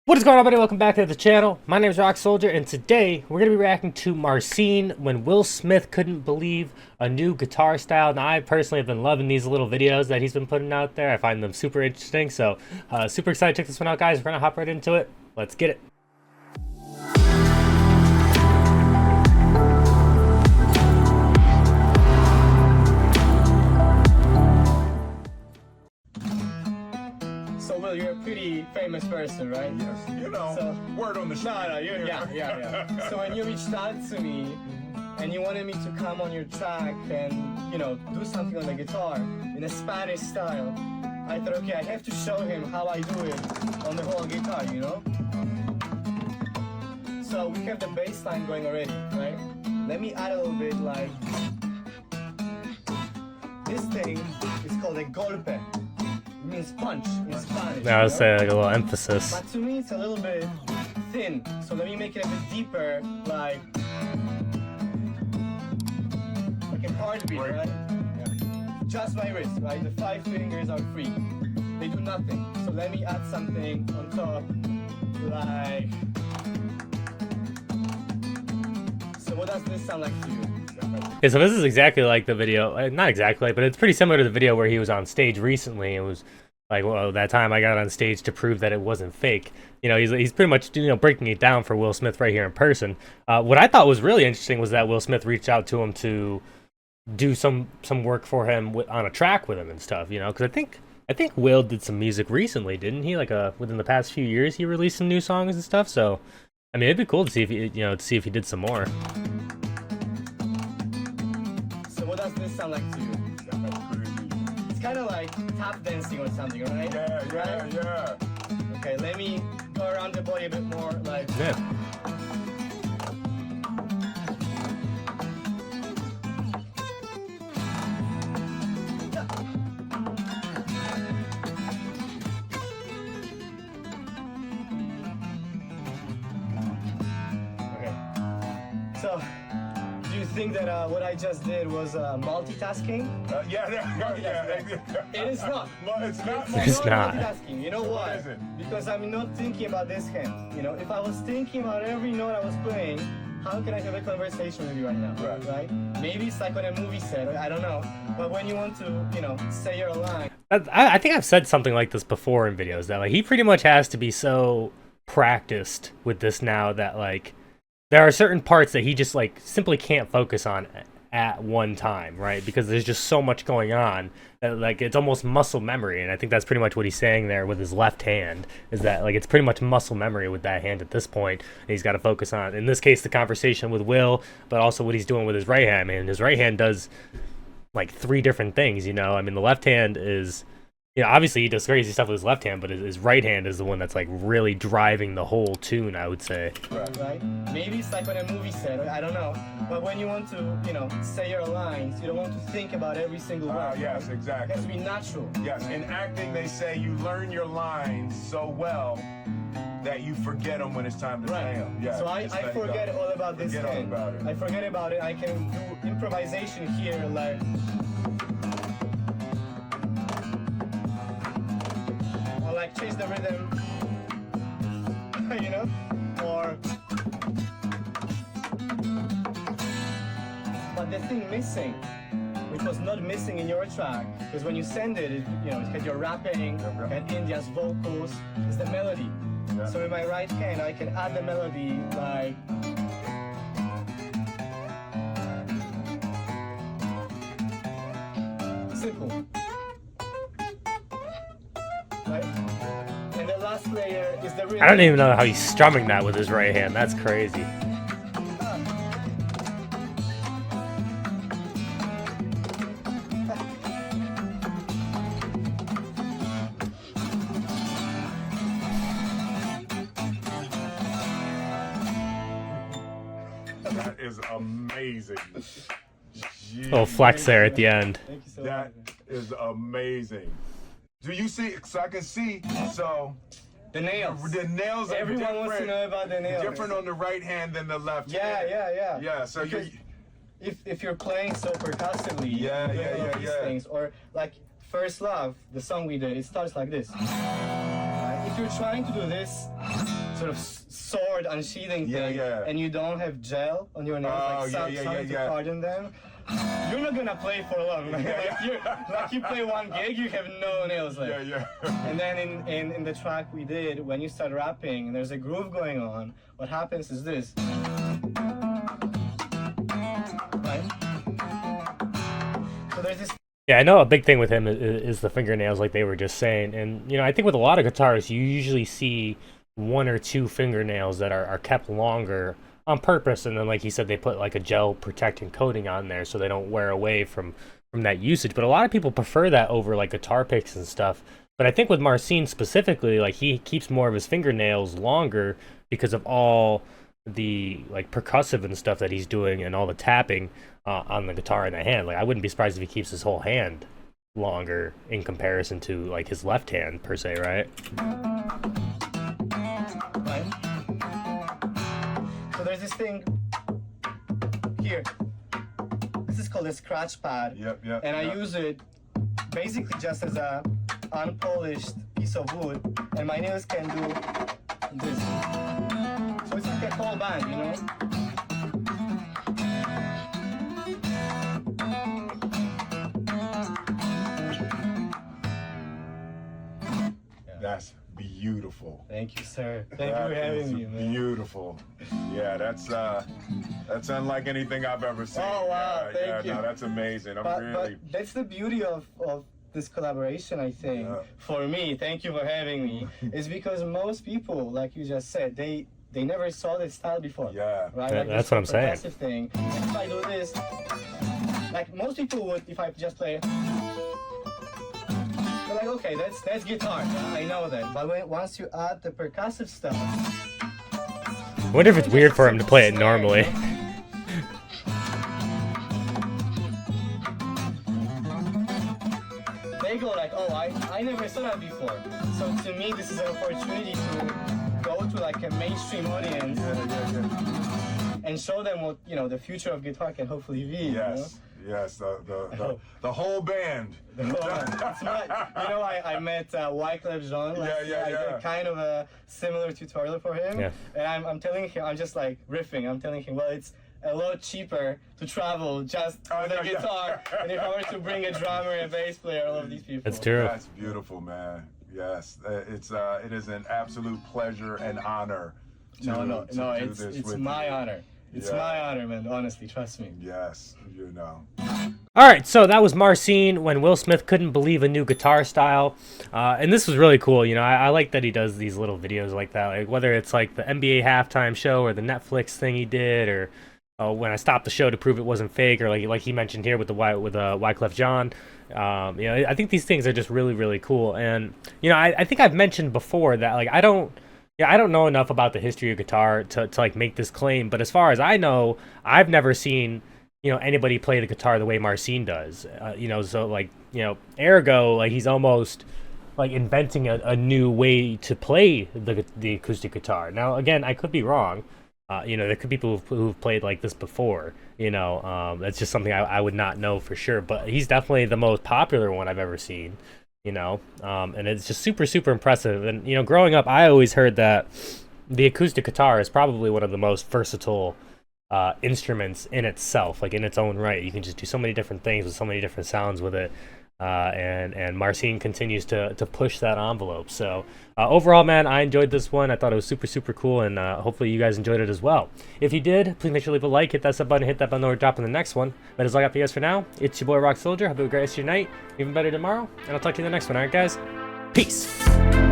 What is going on, everybody? Welcome back to the channel. My name is Rock Soldier, and today we're going to be reacting to Marcin when Will Smith couldn't believe a new guitar style. Now, I personally have been loving these little videos that he's been putting out there. I find them super interesting, so super excited to check this one out, guys. We're going to hop right into it. Let's get it. So, Will, you're a pretty famous person, right? Yes, you know, So, word on the street. yeah. So when you reached out to me and you wanted me to come on your track and, do something on the guitar in a Spanish style, I thought, okay, I have to show him how I do it on the whole guitar, So we have the bass line going already, right? Let me add a little bit like, this thing is called a golpe. It means punch in Spanish. Now, I would say like a little emphasis. But to me, it's a little bit thin. So let me make it a bit deeper, like a heartbeat, right? Yeah. Just my wrist, right? The 5 fingers are free. They do nothing. So let me add something on top, like. So what does this sound like to you? Okay, so this is exactly like the video, not exactly, but it's pretty similar to the video where he was on stage recently. It was like, well, that time I got on stage to prove that it wasn't fake. He's pretty much breaking it down for Will Smith right here in person. What I thought was really interesting was that Will Smith reached out to him to do some work for him on a track with him and stuff. Because I think Will did some music recently, didn't he? Like within the past few years, he released some new songs and stuff. So I mean, it'd be cool to see if he did some more. What does this sound like to you? It's kind of like tap dancing or something, right? Yeah. Okay, let me go around the body a bit more, like. Yeah. Okay. So, do you think that what I just did was multitasking? Yeah. It is not. No, it's not. It's not. Multitasking. You know So why? what is it? Because I'm not thinking about this hand. If I was thinking about every note I was playing, how can I have a conversation with you right now? Right? Maybe it's like on a movie set. I don't know. But when you want to, say your line. I think I've said something like this before in videos that like he pretty much has to be so practiced with this now that like there are certain parts that he just like simply can't focus on at one time, right? Because there's just so much going on that like it's almost muscle memory, and I think that's pretty much what he's saying there with his left hand, is that like it's pretty much muscle memory with that hand at this point, and he's got to focus on, in this case, the conversation with Will, but also what he's doing with his right hand. Man, his right hand does like 3 different things. I mean, the left hand is, obviously he does crazy stuff with his left hand, but his right hand is the one that's like really driving the whole tune, I would say. Right? Maybe it's like on a movie set. I don't know. But when you want to, say your lines, you don't want to think about every single word. Yes, It exactly. has to be natural. Yes, in acting they say you learn your lines so well that you forget them when it's time to say them. Yeah, So I forget all about this Forget all hand. about it. I forget about it. I can do improvisation here, like. Or like chase the rhythm. Or. But the thing missing, which was not missing in your track, because when you send it, it had your rapping and India's vocals, is the melody. Yeah. So with my right hand, I can add the melody like. Simple. Right? And the last layer is the rhythm. I don't even know how he's strumming that with his right hand. That's crazy. That is amazing. Little flex there at the end. Thank you so That much. is amazing. Do you see? So I can see. So The nails. the nails are Everyone different. wants to know about the nails. Different on the right hand than the left hand. Yeah. Yeah. So you. Because if you're playing so percussively, Yeah, you yeah, know, yeah, these yeah. things, or like First Love, the song we did, it starts like this. If you're trying to do this, sort of sword unsheathing Yeah, thing, yeah. and you don't have gel on your nails, Oh, like something to harden them, you're not gonna play for long. Like you play one gig, you have no nails left. Yeah. And then in the track we did, when you start rapping and there's a groove going on, what happens is this. Right? So there's this. Yeah, I know a big thing with him is the fingernails, like they were just saying. And, you know, I think with a lot of guitarists, you usually see one or two fingernails that are kept longer on purpose. And then, like he said, they put like a gel protecting coating on there so they don't wear away from that usage. But a lot of people prefer that over like guitar picks and stuff. But I think with Marcin specifically, like he keeps more of his fingernails longer because of all the like percussive and stuff that he's doing and all the tapping on the guitar in the hand. Like I wouldn't be surprised if he keeps his whole hand longer in comparison to like his left hand per se, right? Right? So there's this thing here. This is called a scratch pad. Yep. And I use it basically just as a unpolished piece of wood, and my nails can do this. So it's like a whole band, you know? That's beautiful. Thank you, sir. Thank you for having me, man. Beautiful. Yeah, that's unlike anything I've ever seen. Oh, wow, thank you. No, that's amazing. But that's the beauty of this collaboration, I think. Yeah. For me, thank you for having me, is because most people, like you just said, they never saw this style before. Yeah. Right? Yeah, Like that's this what I'm saying. progressive thing. And if I do this, like most people would, if I just play, they're like, okay, that's guitar. I know that. But once you add the percussive stuff, I wonder if it's weird for him to play it normally. they go like, oh, I never saw that before. So to me, this is an opportunity to go to like a mainstream audience and show them what, you know, the future of guitar can hopefully be. Yes. Yes, the whole band. You know? It's my, you know, I met Wyclef Jean. Yeah. I did kind of a similar tutorial for him. Yeah. And I'm telling him, I'm just like riffing. I'm telling him, well, it's a lot cheaper to travel just with a guitar than if I were to bring a drummer and a bass player, all of these people. That's true. That's beautiful, man. Yes, it is an absolute pleasure and honor. To do it's with my you. honor. It's Yeah. my honor, man. Honestly, trust me. Yes, you know. All right, so that was Marcin when Will Smith couldn't believe a new guitar style, and this was really cool. You know, I like that he does these little videos like that, like whether it's like the NBA halftime show or the Netflix thing he did, or when I stopped the show to prove it wasn't fake, or like he mentioned here with Wyclef Jean. You know, I think these things are just really, really cool, and you know, I think I've mentioned before that like I don't know enough about the history of guitar to like make this claim, but as far as I know, I've never seen, you know, anybody play the guitar the way Marcin does. You know, so like, you know, ergo, like he's almost like inventing a new way to play the acoustic guitar. Now, again, I could be wrong. You know, there could be people who've played like this before. You know, that's just something I would not know for sure. But he's definitely the most popular one I've ever seen. You know, and it's just super, super impressive. And, you know, growing up, I always heard that the acoustic guitar is probably one of the most versatile instruments in itself, like in its own right. You can just do so many different things with so many different sounds with it. And Marcin continues to push that envelope. So overall, man, I enjoyed this one. I thought it was super, super cool, and hopefully you guys enjoyed it as well. If you did, please make sure to leave a like, hit that sub button, hit that bell or drop in the next one. But that's all I got for you guys for now. It's your boy Rock Soldier. Hope you have a great rest of your night, even better tomorrow, and I'll talk to you in the next one. All right, guys? Peace.